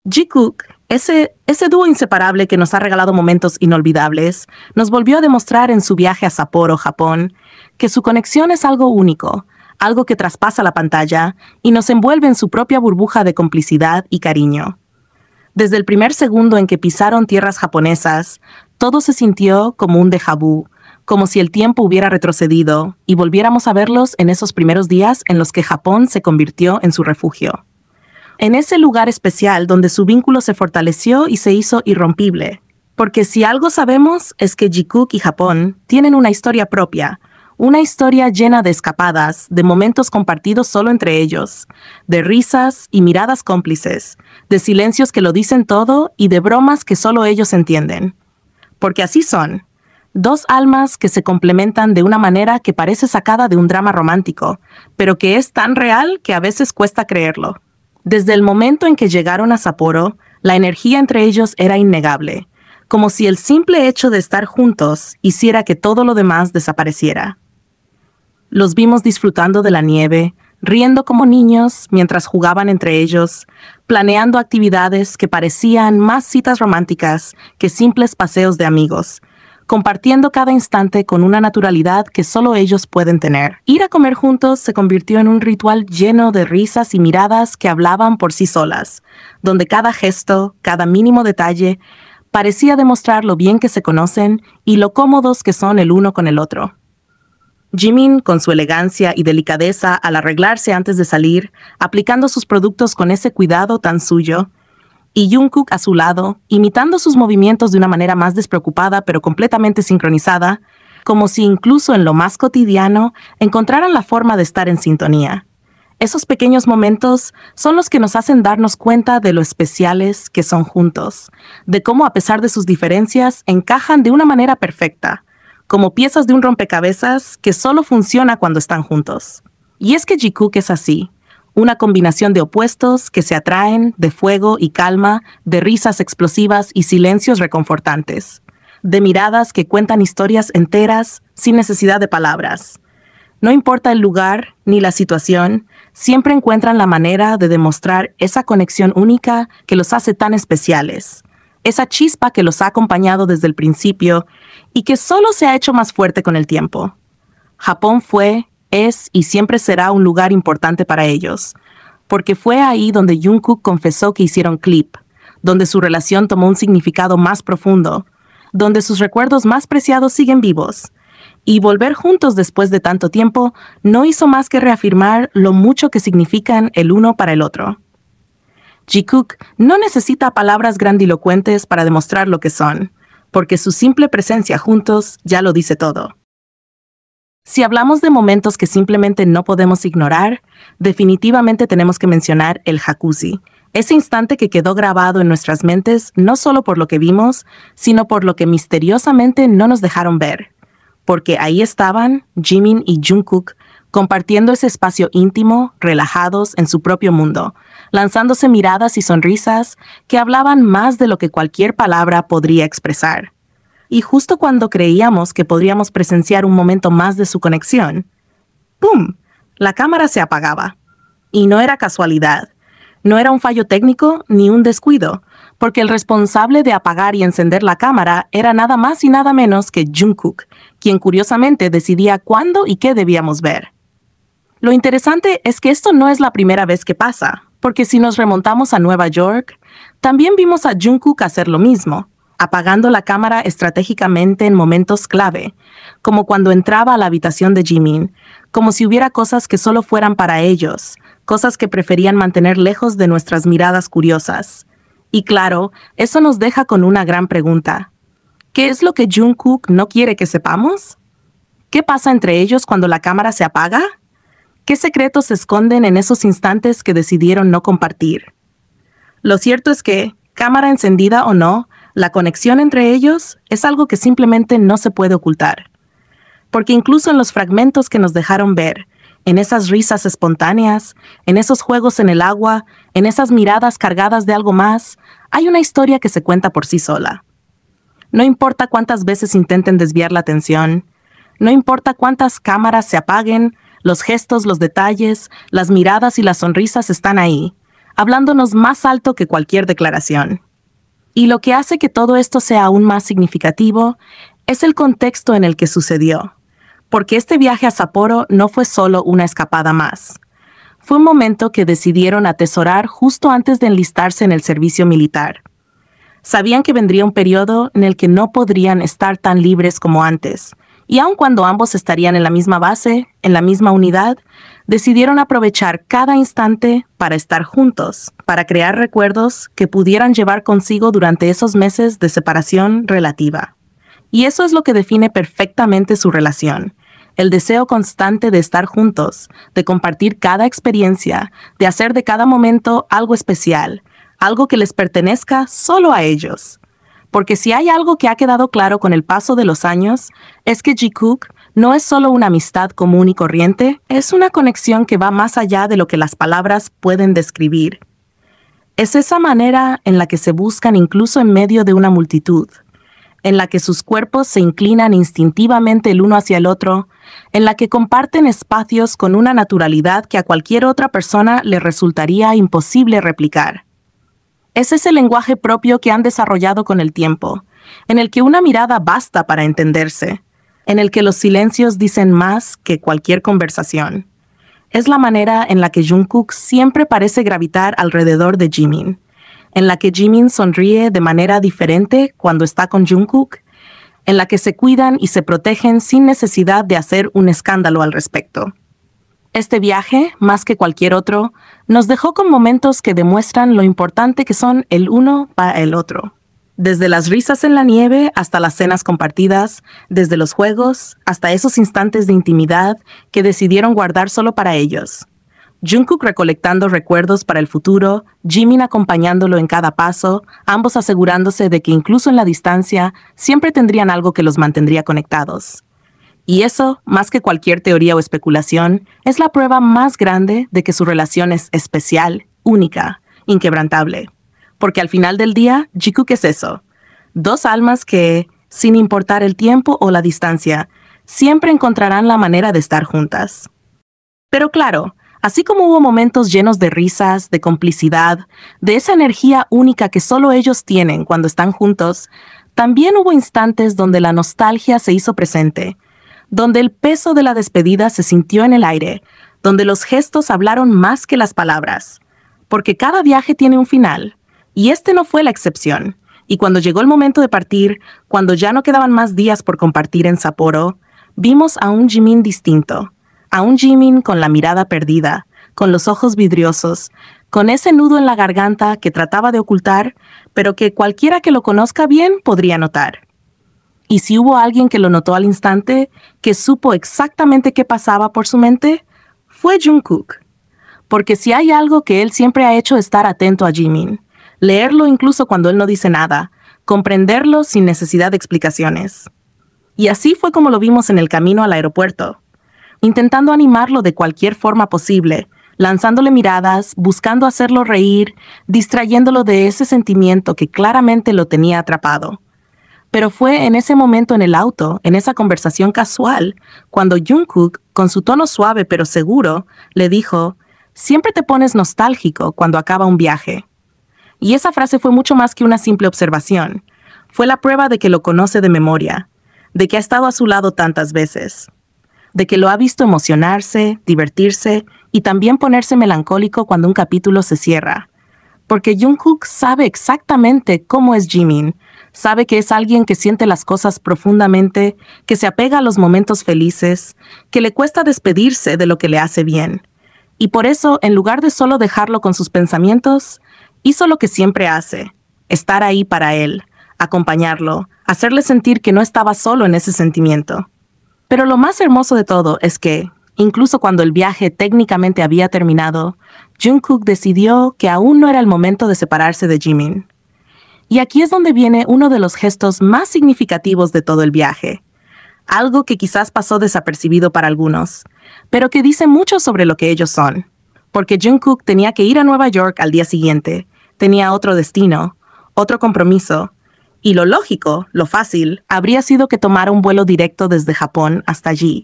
Jikook, ese dúo inseparable que nos ha regalado momentos inolvidables, nos volvió a demostrar en su viaje a Sapporo, Japón, que su conexión es algo único, algo que traspasa la pantalla y nos envuelve en su propia burbuja de complicidad y cariño. Desde el primer segundo en que pisaron tierras japonesas, todo se sintió como un déjà vu, como si el tiempo hubiera retrocedido y volviéramos a verlos en esos primeros días en los que Japón se convirtió en su refugio. En ese lugar especial donde su vínculo se fortaleció y se hizo irrompible. Porque si algo sabemos es que Jikook y Japón tienen una historia propia, una historia llena de escapadas, de momentos compartidos solo entre ellos, de risas y miradas cómplices, de silencios que lo dicen todo y de bromas que solo ellos entienden. Porque así son. Dos almas que se complementan de una manera que parece sacada de un drama romántico, pero que es tan real que a veces cuesta creerlo. Desde el momento en que llegaron a Sapporo, la energía entre ellos era innegable, como si el simple hecho de estar juntos hiciera que todo lo demás desapareciera. Los vimos disfrutando de la nieve, riendo como niños mientras jugaban entre ellos, planeando actividades que parecían más citas románticas que simples paseos de amigos, compartiendo cada instante con una naturalidad que solo ellos pueden tener. Ir a comer juntos se convirtió en un ritual lleno de risas y miradas que hablaban por sí solas, donde cada gesto, cada mínimo detalle, parecía demostrar lo bien que se conocen y lo cómodos que son el uno con el otro. Jimin, con su elegancia y delicadeza al arreglarse antes de salir, aplicando sus productos con ese cuidado tan suyo, y Jungkook a su lado, imitando sus movimientos de una manera más despreocupada pero completamente sincronizada, como si incluso en lo más cotidiano encontraran la forma de estar en sintonía. Esos pequeños momentos son los que nos hacen darnos cuenta de lo especiales que son juntos, de cómo a pesar de sus diferencias encajan de una manera perfecta, como piezas de un rompecabezas que solo funciona cuando están juntos. Y es que Jikook es así. Una combinación de opuestos que se atraen, de fuego y calma, de risas explosivas y silencios reconfortantes, de miradas que cuentan historias enteras sin necesidad de palabras. No importa el lugar ni la situación, siempre encuentran la manera de demostrar esa conexión única que los hace tan especiales, esa chispa que los ha acompañado desde el principio y que solo se ha hecho más fuerte con el tiempo. Japón fue, es y siempre será un lugar importante para ellos, porque fue ahí donde Jungkook confesó que hicieron clip, donde su relación tomó un significado más profundo, donde sus recuerdos más preciados siguen vivos, y volver juntos después de tanto tiempo no hizo más que reafirmar lo mucho que significan el uno para el otro. Jikook no necesita palabras grandilocuentes para demostrar lo que son, porque su simple presencia juntos ya lo dice todo. Si hablamos de momentos que simplemente no podemos ignorar, definitivamente tenemos que mencionar el jacuzzi, ese instante que quedó grabado en nuestras mentes no solo por lo que vimos, sino por lo que misteriosamente no nos dejaron ver. Porque ahí estaban Jimin y Jungkook compartiendo ese espacio íntimo, relajados en su propio mundo, lanzándose miradas y sonrisas que hablaban más de lo que cualquier palabra podría expresar. Y justo cuando creíamos que podríamos presenciar un momento más de su conexión, ¡pum!, la cámara se apagaba. Y no era casualidad, no era un fallo técnico ni un descuido, porque el responsable de apagar y encender la cámara era nada más y nada menos que Jungkook, quien curiosamente decidía cuándo y qué debíamos ver. Lo interesante es que esto no es la primera vez que pasa, porque si nos remontamos a Nueva York, también vimos a Jungkook hacer lo mismo, apagando la cámara estratégicamente en momentos clave, como cuando entraba a la habitación de Jimin, como si hubiera cosas que solo fueran para ellos, cosas que preferían mantener lejos de nuestras miradas curiosas. Y claro, eso nos deja con una gran pregunta. ¿Qué es lo que Jungkook no quiere que sepamos? ¿Qué pasa entre ellos cuando la cámara se apaga? ¿Qué secretos se esconden en esos instantes que decidieron no compartir? Lo cierto es que, cámara encendida o no, la conexión entre ellos es algo que simplemente no se puede ocultar. Porque incluso en los fragmentos que nos dejaron ver, en esas risas espontáneas, en esos juegos en el agua, en esas miradas cargadas de algo más, hay una historia que se cuenta por sí sola. No importa cuántas veces intenten desviar la atención, no importa cuántas cámaras se apaguen, los gestos, los detalles, las miradas y las sonrisas están ahí, hablándonos más alto que cualquier declaración. Y lo que hace que todo esto sea aún más significativo es el contexto en el que sucedió, porque este viaje a Sapporo no fue solo una escapada más. Fue un momento que decidieron atesorar justo antes de enlistarse en el servicio militar. Sabían que vendría un periodo en el que no podrían estar tan libres como antes, y aun cuando ambos estarían en la misma base, en la misma unidad, decidieron aprovechar cada instante para estar juntos, para crear recuerdos que pudieran llevar consigo durante esos meses de separación relativa. Y eso es lo que define perfectamente su relación. El deseo constante de estar juntos, de compartir cada experiencia, de hacer de cada momento algo especial, algo que les pertenezca solo a ellos. Porque si hay algo que ha quedado claro con el paso de los años, es que Jikook no es solo una amistad común y corriente, es una conexión que va más allá de lo que las palabras pueden describir. Es esa manera en la que se buscan incluso en medio de una multitud, en la que sus cuerpos se inclinan instintivamente el uno hacia el otro, en la que comparten espacios con una naturalidad que a cualquier otra persona le resultaría imposible replicar. Es ese lenguaje propio que han desarrollado con el tiempo, en el que una mirada basta para entenderse, en el que los silencios dicen más que cualquier conversación. Es la manera en la que Jungkook siempre parece gravitar alrededor de Jimin, en la que Jimin sonríe de manera diferente cuando está con Jungkook, en la que se cuidan y se protegen sin necesidad de hacer un escándalo al respecto. Este viaje, más que cualquier otro, nos dejó con momentos que demuestran lo importante que son el uno para el otro. Desde las risas en la nieve hasta las cenas compartidas, desde los juegos hasta esos instantes de intimidad que decidieron guardar solo para ellos. Jungkook recolectando recuerdos para el futuro, Jimin acompañándolo en cada paso, ambos asegurándose de que incluso en la distancia siempre tendrían algo que los mantendría conectados. Y eso, más que cualquier teoría o especulación, es la prueba más grande de que su relación es especial, única, inquebrantable. Porque al final del día, Jikook es eso. Dos almas que, sin importar el tiempo o la distancia, siempre encontrarán la manera de estar juntas. Pero claro, así como hubo momentos llenos de risas, de complicidad, de esa energía única que solo ellos tienen cuando están juntos, también hubo instantes donde la nostalgia se hizo presente, donde el peso de la despedida se sintió en el aire, donde los gestos hablaron más que las palabras. Porque cada viaje tiene un final, y este no fue la excepción. Y cuando llegó el momento de partir, cuando ya no quedaban más días por compartir en Sapporo, vimos a un Jimin distinto, a un Jimin con la mirada perdida, con los ojos vidriosos, con ese nudo en la garganta que trataba de ocultar, pero que cualquiera que lo conozca bien podría notar. Y si hubo alguien que lo notó al instante, que supo exactamente qué pasaba por su mente, fue Jungkook. Porque si hay algo que él siempre ha hecho es estar atento a Jimin, leerlo incluso cuando él no dice nada, comprenderlo sin necesidad de explicaciones. Y así fue como lo vimos en el camino al aeropuerto, intentando animarlo de cualquier forma posible, lanzándole miradas, buscando hacerlo reír, distrayéndolo de ese sentimiento que claramente lo tenía atrapado. Pero fue en ese momento en el auto, en esa conversación casual, cuando Jungkook, con su tono suave pero seguro, le dijo: «Siempre te pones nostálgico cuando acaba un viaje». Y esa frase fue mucho más que una simple observación. Fue la prueba de que lo conoce de memoria, de que ha estado a su lado tantas veces, de que lo ha visto emocionarse, divertirse y también ponerse melancólico cuando un capítulo se cierra. Porque Jungkook sabe exactamente cómo es Jimin, sabe que es alguien que siente las cosas profundamente, que se apega a los momentos felices, que le cuesta despedirse de lo que le hace bien. Y por eso, en lugar de solo dejarlo con sus pensamientos, hizo lo que siempre hace, estar ahí para él, acompañarlo, hacerle sentir que no estaba solo en ese sentimiento. Pero lo más hermoso de todo es que, incluso cuando el viaje técnicamente había terminado, Jungkook decidió que aún no era el momento de separarse de Jimin. Y aquí es donde viene uno de los gestos más significativos de todo el viaje. Algo que quizás pasó desapercibido para algunos, pero que dice mucho sobre lo que ellos son. Porque Jungkook tenía que ir a Nueva York al día siguiente, tenía otro destino, otro compromiso, y lo lógico, lo fácil, habría sido que tomara un vuelo directo desde Japón hasta allí.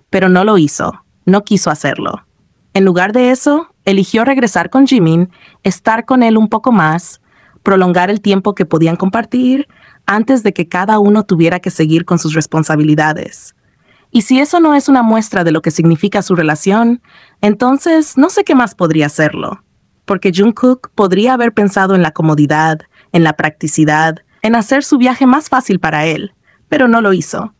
Pero no lo hizo, no quiso hacerlo. En lugar de eso, eligió regresar con Jimin, estar con él un poco más, prolongar el tiempo que podían compartir antes de que cada uno tuviera que seguir con sus responsabilidades. Y si eso no es una muestra de lo que significa su relación, entonces no sé qué más podría serlo. Porque Jungkook podría haber pensado en la comodidad, en la practicidad, en hacer su viaje más fácil para él, pero no lo hizo.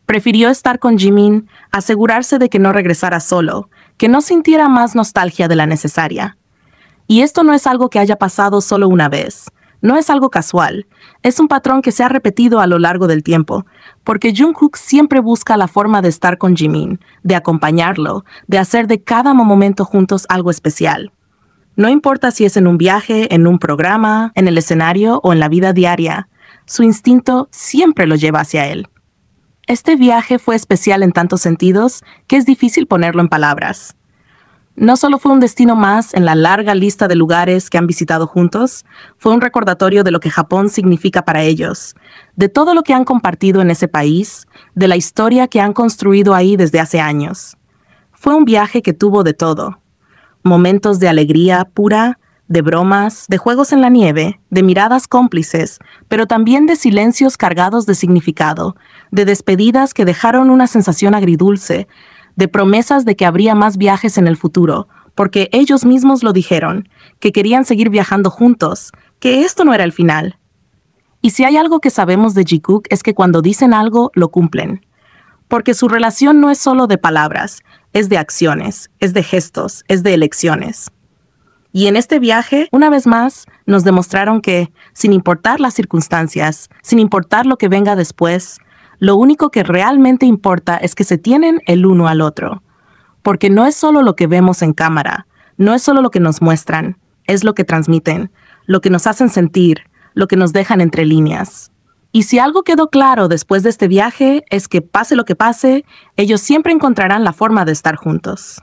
Prefirió estar con Jimin, asegurarse de que no regresara solo, que no sintiera más nostalgia de la necesaria. Y esto no es algo que haya pasado solo una vez. No es algo casual. Es un patrón que se ha repetido a lo largo del tiempo, porque Jungkook siempre busca la forma de estar con Jimin, de acompañarlo, de hacer de cada momento juntos algo especial. No importa si es en un viaje, en un programa, en el escenario o en la vida diaria, su instinto siempre lo lleva hacia él. Este viaje fue especial en tantos sentidos que es difícil ponerlo en palabras. No solo fue un destino más en la larga lista de lugares que han visitado juntos, fue un recordatorio de lo que Japón significa para ellos, de todo lo que han compartido en ese país, de la historia que han construido ahí desde hace años. Fue un viaje que tuvo de todo. Momentos de alegría pura, de bromas, de juegos en la nieve, de miradas cómplices, pero también de silencios cargados de significado, de despedidas que dejaron una sensación agridulce, de promesas de que habría más viajes en el futuro, porque ellos mismos lo dijeron, que querían seguir viajando juntos, que esto no era el final. Y si hay algo que sabemos de Jikook es que cuando dicen algo, lo cumplen. Porque su relación no es solo de palabras, es de acciones, es de gestos, es de elecciones. Y en este viaje, una vez más, nos demostraron que, sin importar las circunstancias, sin importar lo que venga después, lo único que realmente importa es que se tienen el uno al otro. Porque no es solo lo que vemos en cámara, no es solo lo que nos muestran, es lo que transmiten, lo que nos hacen sentir, lo que nos dejan entre líneas. Y si algo quedó claro después de este viaje es que pase lo que pase, ellos siempre encontrarán la forma de estar juntos.